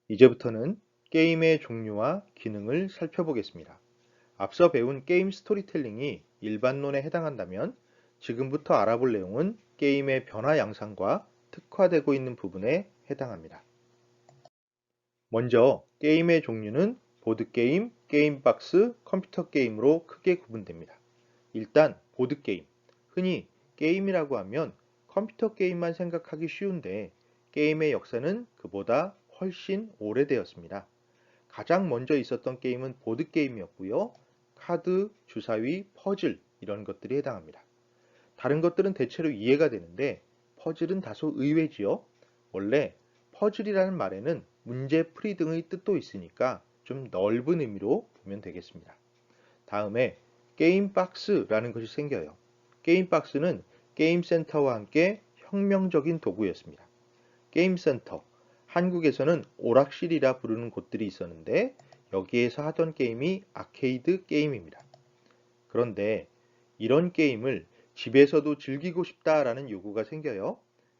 이제부터는 게임의 종류와 기능을 살펴보겠습니다. 앞서 배운 게임 스토리텔링이 일반론에 해당한다면 지금부터 알아볼 내용은 게임의 변화 양상과 특화되고 있는 부분에 해당합니다. 먼저 게임의 종류는 보드게임, 게임박스, 컴퓨터 게임으로 크게 구분됩니다. 일단 보드게임, 흔히 게임이라고 하면 컴퓨터 게임만 생각하기 쉬운데 게임의 역사는 그보다 훨씬 오래되었습니다. 가장 먼저 있었던 게임은 보드게임이었고요. 카드, 주사위, 퍼즐 이런 것들이 해당합니다. 다른 것들은 대체로 이해가 되는데 퍼즐은 다소 의외지요. 원래 퍼즐이라는 말에는 문제풀이 등의 뜻도 있으니까 좀 넓은 의미로 보면 되겠습니다. 다음에 게임박스라는 것이 생겨요. 게임박스는 게임센터와 함께 혁명적인 도구였습니다. 게임센터, 한국에서는 오락실이라 부르는 곳들이 있었는데 여기에서 하던 게임이 아케이드 게임입니다. 그런데 이런 게임을 집에서도 즐기고 싶다라는 요구가 생겨요.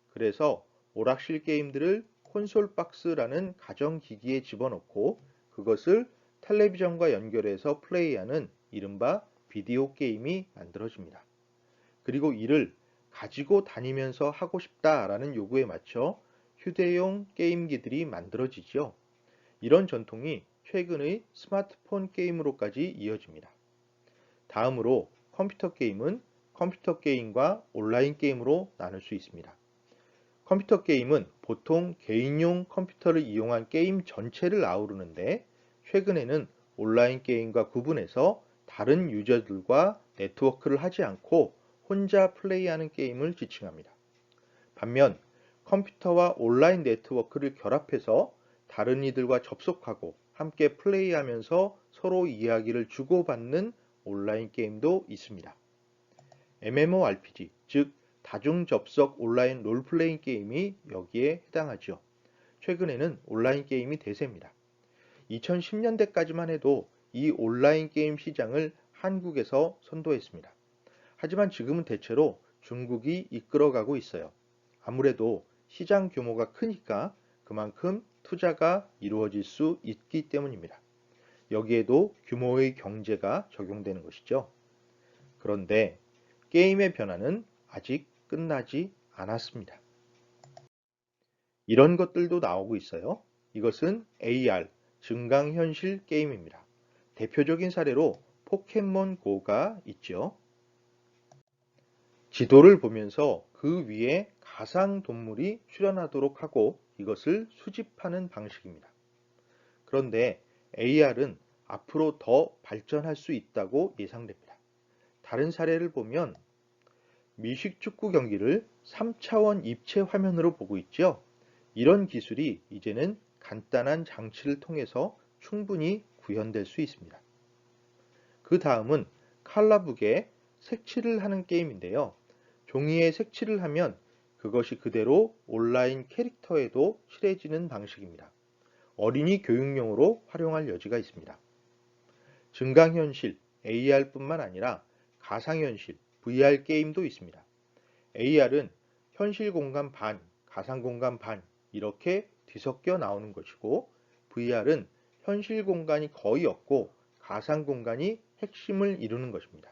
그래서 오락실 게임들을 콘솔 박스라는 가정기기에 집어넣고 그것을 텔레비전과 연결해서 플레이하는 이른바 비디오 게임이 만들어집니다. 그리고 이를 가지고 다니면서 하고 싶다라는 요구에 맞춰 휴대용 게임기들이 만들어지죠. 이런 전통이 최근의 스마트폰 게임으로까지 이어집니다. 다음으로 컴퓨터 게임은 컴퓨터 게임과 온라인 게임으로 나눌 수 있습니다. 컴퓨터 게임은 보통 개인용 컴퓨터를 이용한 게임 전체를 아우르는데 최근에는 온라인 게임과 구분해서 다른 유저들과 네트워크를 하지 않고 혼자 플레이하는 게임을 지칭합니다. 반면 컴퓨터와 온라인 네트워크를 결합해서 다른 이들과 접속하고 함께 플레이하면서 서로 이야기를 주고받는 온라인 게임도 있습니다. MMORPG, 즉 다중 접속 온라인 롤플레잉 게임이 여기에 해당하죠. 최근에는 온라인 게임이 대세입니다. 2010년대까지만 해도 이 온라인 게임 시장을 한국에서 선도했습니다. 하지만 지금은 대체로 중국이 이끌어가고 있어요. 아무래도 시장 규모가 크니까 그만큼 투자가 이루어질 수 있기 때문입니다. 여기에도 규모의 경제가 적용되는 것이죠. 그런데 게임의 변화는 아직 끝나지 않았습니다. 이런 것들도 나오고 있어요. 이것은 AR, 증강현실 게임입니다. 대표적인 사례로 포켓몬고가 있죠. 지도를 보면서 그 위에 가상 동물이 출현하도록 하고 이것을 수집하는 방식입니다. 그런데 AR은 앞으로 더 발전할 수 있다고 예상됩니다. 다른 사례를 보면 미식 축구 경기를 3차원 입체 화면으로 보고 있죠. 이런 기술이 이제는 간단한 장치를 통해서 충분히 구현될 수 있습니다. 그 다음은 칼라북에 색칠을 하는 게임인데요. 종이에 색칠을 하면 그것이 그대로 온라인 캐릭터에도 칠해지는 방식입니다. 어린이 교육용으로 활용할 여지가 있습니다. 증강현실, AR뿐만 아니라 가상현실, VR 게임도 있습니다. AR은 현실 공간 반, 가상 공간 반 이렇게 뒤섞여 나오는 것이고 VR은 현실 공간이 거의 없고 가상 공간이 핵심을 이루는 것입니다.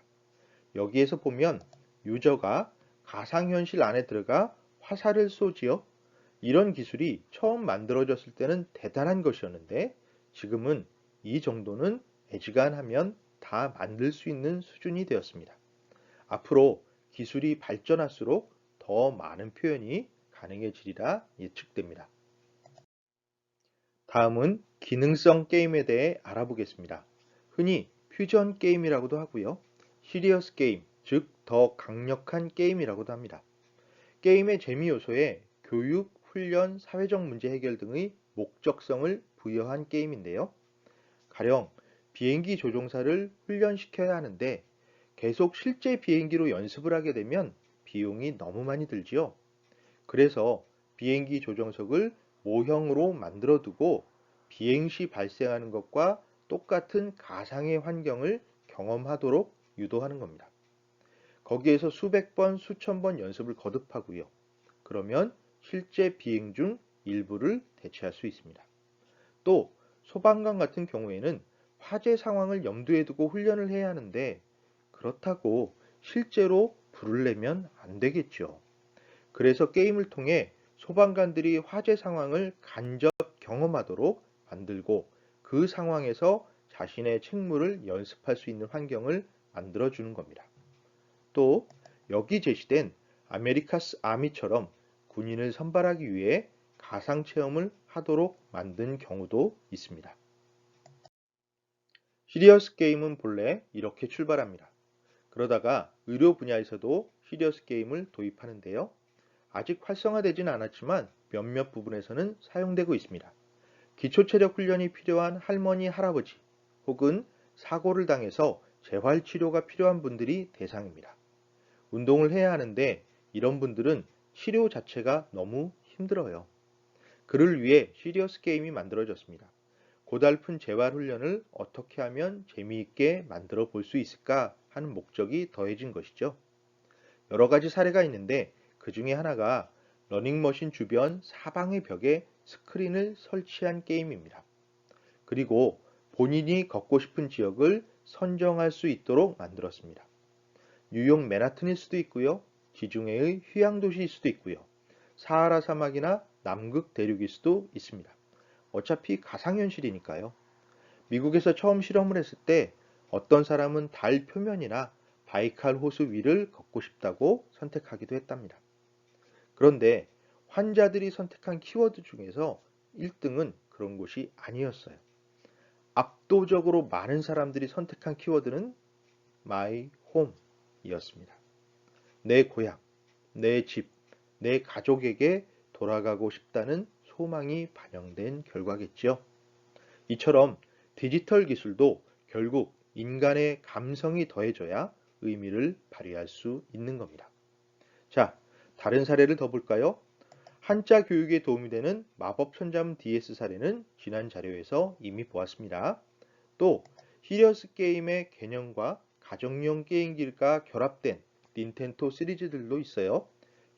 여기에서 보면 유저가 가상현실 안에 들어가 화살을 쏘지요. 이런 기술이 처음 만들어졌을 때는 대단한 것이었는데 지금은 이 정도는 애지간하면 다 만들 수 있는 수준이 되었습니다. 앞으로 기술이 발전할수록 더 많은 표현이 가능해지리라 예측됩니다. 다음은 기능성 게임에 대해 알아보겠습니다. 흔히 퓨전 게임이라고도 하고요. 시리어스 게임, 즉 더 강력한 게임이라고도 합니다. 게임의 재미 요소에 교육, 훈련, 사회적 문제 해결 등의 목적성을 부여한 게임인데요. 가령 비행기 조종사를 훈련시켜야 하는데 계속 실제 비행기로 연습을 하게 되면 비용이 너무 많이 들지요. 그래서 비행기 조종석을 모형으로 만들어 두고 비행 시 발생하는 것과 똑같은 가상의 환경을 경험하도록 유도하는 겁니다. 거기에서 수백 번, 수천 번 연습을 거듭하고요. 그러면 실제 비행 중 일부를 대체할 수 있습니다. 또 소방관 같은 경우에는 화재 상황을 염두에 두고 훈련을 해야 하는데 그렇다고 실제로 불을 내면 안 되겠죠. 그래서 게임을 통해 소방관들이 화재 상황을 간접 경험하도록 만들고 그 상황에서 자신의 책무를 연습할 수 있는 환경을 만들어주는 겁니다. 또 여기 제시된 아메리카스 아미처럼 군인을 선발하기 위해 가상 체험을 하도록 만든 경우도 있습니다. 시리어스 게임은 본래 이렇게 출발합니다. 그러다가 의료 분야에서도 시리어스 게임을 도입하는데요. 아직 활성화되지는 않았지만 몇몇 부분에서는 사용되고 있습니다. 기초체력 훈련이 필요한 할머니, 할아버지 혹은 사고를 당해서 재활치료가 필요한 분들이 대상입니다. 운동을 해야 하는데 이런 분들은 치료 자체가 너무 힘들어요. 그를 위해 시리어스 게임이 만들어졌습니다. 고달픈 재활훈련을 어떻게 하면 재미있게 만들어 볼 수 있을까 하는 목적이 더해진 것이죠. 여러 가지 사례가 있는데 그 중에 하나가 러닝머신 주변 사방의 벽에 스크린을 설치한 게임입니다. 그리고 본인이 걷고 싶은 지역을 선정할 수 있도록 만들었습니다. 뉴욕 맨하튼일 수도 있고요. 지중해의 휴양도시일 수도 있고요. 사하라 사막이나 남극 대륙일 수도 있습니다. 어차피 가상현실이니까요. 미국에서 처음 실험을 했을 때 어떤 사람은 달 표면이나 바이칼 호수 위를 걷고 싶다고 선택하기도 했답니다. 그런데 환자들이 선택한 키워드 중에서 1등은 그런 곳이 아니었어요. 압도적으로 많은 사람들이 선택한 키워드는 My Home 이었습니다. 내 고향, 내 집, 내 가족에게 돌아가고 싶다는 소망이 반영된 결과겠죠. 이처럼 디지털 기술도 결국 인간의 감성이 더해져야 의미를 발휘할 수 있는 겁니다. 자, 다른 사례를 더 볼까요? 한자 교육에 도움이 되는 마법천자문 DS 사례는 지난 자료에서 이미 보았습니다. 또 시리어스 게임의 개념과 가정용 게임기가 결합된 닌텐도 시리즈들도 있어요.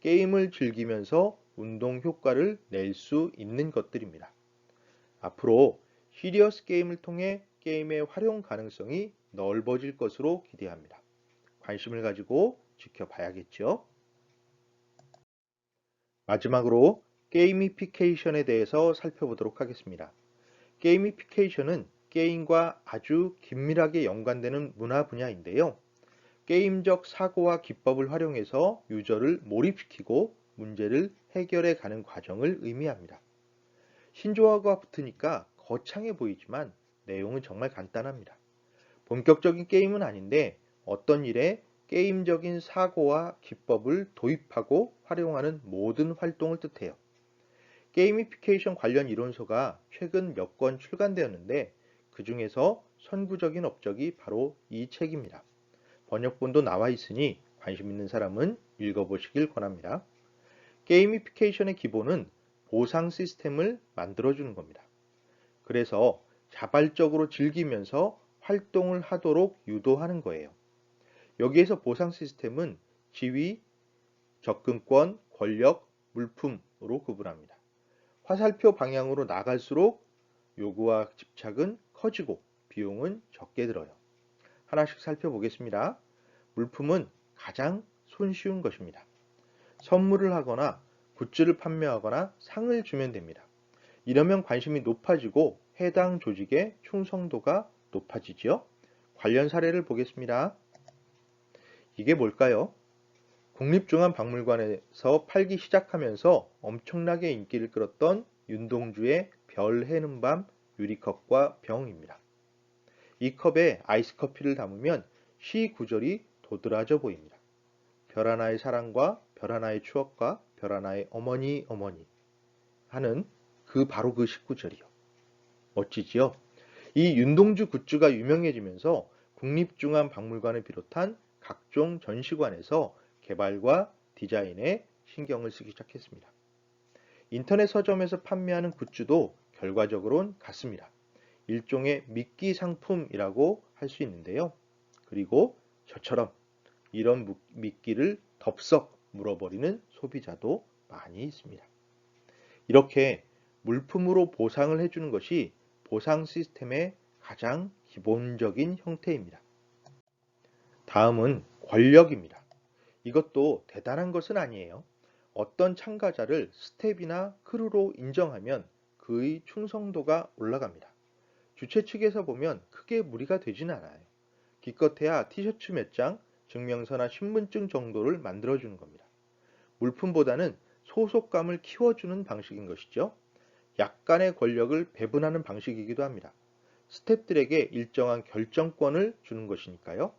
게임을 즐기면서 운동 효과를 낼 수 있는 것들입니다. 앞으로 시리어스 게임을 통해 게임의 활용 가능성이 넓어질 것으로 기대합니다. 관심을 가지고 지켜봐야겠죠. 마지막으로 게이미피케이션에 대해서 살펴보도록 하겠습니다. 게이미피케이션은 게임과 아주 긴밀하게 연관되는 문화 분야인데요. 게임적 사고와 기법을 활용해서 유저를 몰입시키고 문제를 해결해 가는 과정을 의미합니다. 신조어가 붙으니까 거창해 보이지만 내용은 정말 간단합니다. 본격적인 게임은 아닌데 어떤 일에 게임적인 사고와 기법을 도입하고 활용하는 모든 활동을 뜻해요. 게이미피케이션 관련 이론서가 최근 몇 권 출간되었는데 그 중에서 선구적인 업적이 바로 이 책입니다. 번역본도 나와 있으니 관심 있는 사람은 읽어보시길 권합니다. 게이미피케이션의 기본은 보상 시스템을 만들어주는 겁니다. 그래서 자발적으로 즐기면서 활동을 하도록 유도하는 거예요. 여기에서 보상 시스템은 지위, 접근권, 권력, 물품으로 구분합니다. 화살표 방향으로 나갈수록 요구와 집착은 커지고 비용은 적게 들어요. 하나씩 살펴보겠습니다. 물품은 가장 손쉬운 것입니다. 선물을 하거나 굿즈를 판매하거나 상을 주면 됩니다. 이러면 관심이 높아지고 해당 조직의 충성도가 높아지죠. 관련 사례를 보겠습니다. 이게 뭘까요? 국립중앙박물관에서 팔기 시작하면서 엄청나게 인기를 끌었던 윤동주의 별 해는 밤 유리컵과 병입니다. 이 컵에 아이스 커피를 담으면 시 구절이 도드라져 보입니다. 별 하나의 사랑과 별 하나의 추억과 별 하나의 어머니 하는 바로 그 19절이요. 멋지지요? 이 윤동주 굿즈가 유명해지면서 국립중앙박물관을 비롯한 각종 전시관에서 개발과 디자인에 신경을 쓰기 시작했습니다. 인터넷 서점에서 판매하는 굿즈도 결과적으로는 같습니다. 일종의 미끼 상품이라고 할 수 있는데요. 그리고 저처럼 이런 미끼를 덥석 물어버리는 소비자도 많이 있습니다. 이렇게 물품으로 보상을 해주는 것이 보상 시스템의 가장 기본적인 형태입니다. 다음은 권력입니다. 이것도 대단한 것은 아니에요. 어떤 참가자를 스텝이나 크루로 인정하면 그의 충성도가 올라갑니다. 주최 측에서 보면 크게 무리가 되진 않아요. 기껏해야 티셔츠 몇 장, 증명서나 신분증 정도를 만들어주는 겁니다. 물품보다는 소속감을 키워주는 방식인 것이죠. 약간의 권력을 배분하는 방식이기도 합니다. 스태프들에게 일정한 결정권을 주는 것이니까요.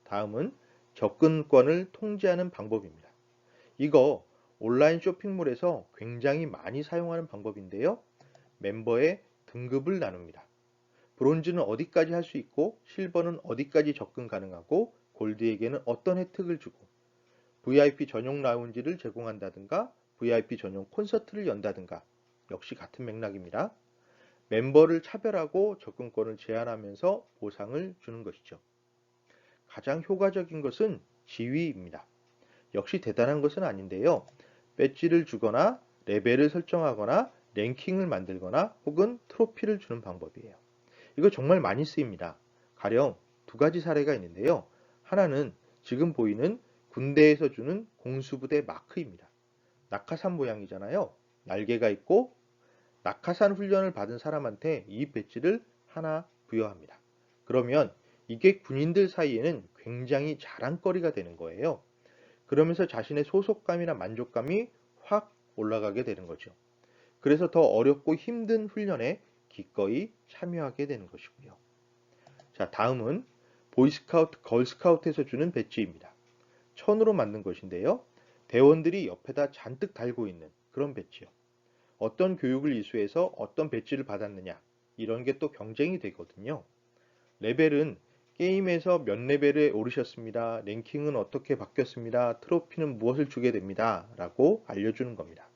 다음은 접근권을 통제하는 방법입니다. 이거 온라인 쇼핑몰에서 굉장히 많이 사용하는 방법인데요. 멤버의 등급을 나눕니다. 브론즈는 어디까지 할 수 있고 실버는 어디까지 접근 가능하고 골드에게는 어떤 혜택을 주고 VIP 전용 라운지를 제공한다든가 VIP 전용 콘서트를 연다든가 역시 같은 맥락입니다. 멤버를 차별하고 접근권을 제한하면서 보상을 주는 것이죠. 가장 효과적인 것은 지위입니다. 역시 대단한 것은 아닌데요. 배지를 주거나 레벨을 설정하거나 랭킹을 만들거나 혹은 트로피를 주는 방법이에요. 이거 정말 많이 쓰입니다. 가령 두 가지 사례가 있는데요. 하나는 지금 보이는 군대에서 주는 공수부대 마크입니다. 낙하산 모양이잖아요. 날개가 있고 낙하산 훈련을 받은 사람한테 이 배지를 하나 부여합니다. 그러면 이게 군인들 사이에는 굉장히 자랑거리가 되는 거예요. 그러면서 자신의 소속감이나 만족감이 확 올라가게 되는 거죠. 그래서 더 어렵고 힘든 훈련에 기꺼이 참여하게 되는 것이고요. 자, 다음은 보이스카우트, 걸스카우트에서 주는 배지입니다. 천으로 만든 것인데요. 대원들이 옆에다 잔뜩 달고 있는 그런 배지요. 어떤 교육을 이수해서 어떤 배지를 받았느냐 이런 게 또 경쟁이 되거든요. 레벨은 게임에서 몇 레벨에 오르셨습니다. 랭킹은 어떻게 바뀌었습니다. 트로피는 무엇을 주게 됩니다. 라고 알려주는 겁니다.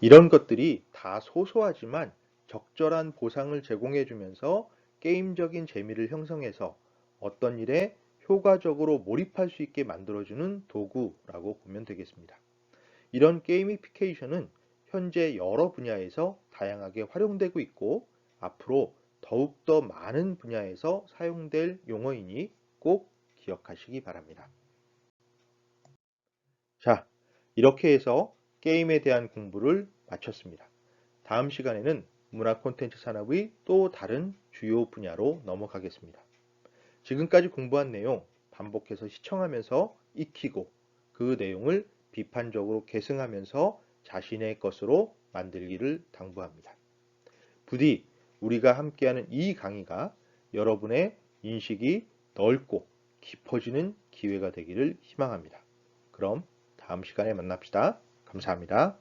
이런 것들이 다 소소하지만 적절한 보상을 제공해주면서 게임적인 재미를 형성해서 어떤 일에 효과적으로 몰입할 수 있게 만들어주는 도구라고 보면 되겠습니다. 이런 게이미피케이션은 현재 여러 분야에서 다양하게 활용되고 있고 앞으로 더욱더 많은 분야에서 사용될 용어이니 꼭 기억하시기 바랍니다. 자, 이렇게 해서 게임에 대한 공부를 마쳤습니다. 다음 시간에는 문화 콘텐츠 산업의 또 다른 주요 분야로 넘어가겠습니다. 지금까지 공부한 내용 반복해서 시청하면서 익히고 그 내용을 비판적으로 계승하면서 자신의 것으로 만들기를 당부합니다. 부디 우리가 함께하는 이 강의가 여러분의 인식이 넓고 깊어지는 기회가 되기를 희망합니다. 그럼 다음 시간에 만납시다. 감사합니다.